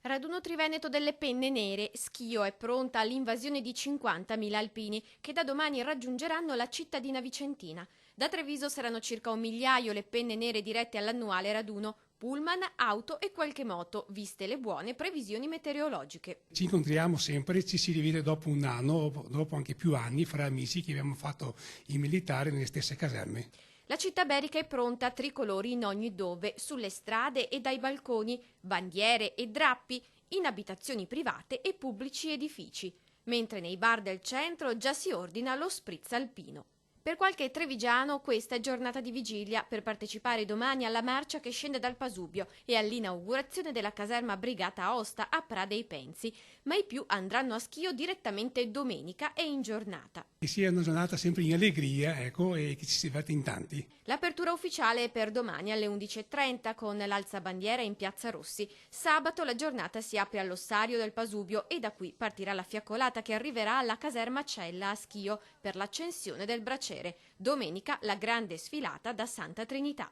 Raduno Triveneto delle Penne Nere, Schio è pronta all'invasione di 50.000 alpini che da domani raggiungeranno la cittadina vicentina. Da Treviso saranno circa 1 migliaio le penne nere dirette all'annuale raduno, pullman, auto e qualche moto, viste le buone previsioni meteorologiche. Ci incontriamo sempre, ci si rivede dopo un anno, dopo anche più anni, fra amici che abbiamo fatto il militare nelle stesse caserme. La città berica è pronta, tricolori in ogni dove, sulle strade e dai balconi, bandiere e drappi, in abitazioni private e pubblici edifici, mentre nei bar del centro già si ordina lo spritz alpino. Per qualche trevigiano questa è giornata di vigilia per partecipare domani alla marcia che scende dal Pasubio e all'inaugurazione della caserma Brigata Aosta a Pra dei Penzi, ma i più andranno a Schio direttamente domenica e in giornata. Che sia una giornata sempre in allegria, ecco, e che ci si diverte in tanti. L'apertura ufficiale è per domani alle 11:30 con l'alzabandiera in Piazza Rossi. Sabato la giornata si apre all'ossario del Pasubio e da qui partirà la fiaccolata che arriverà alla caserma Cella a Schio per l'accensione del braciere. Domenica la grande sfilata da Santa Trinità.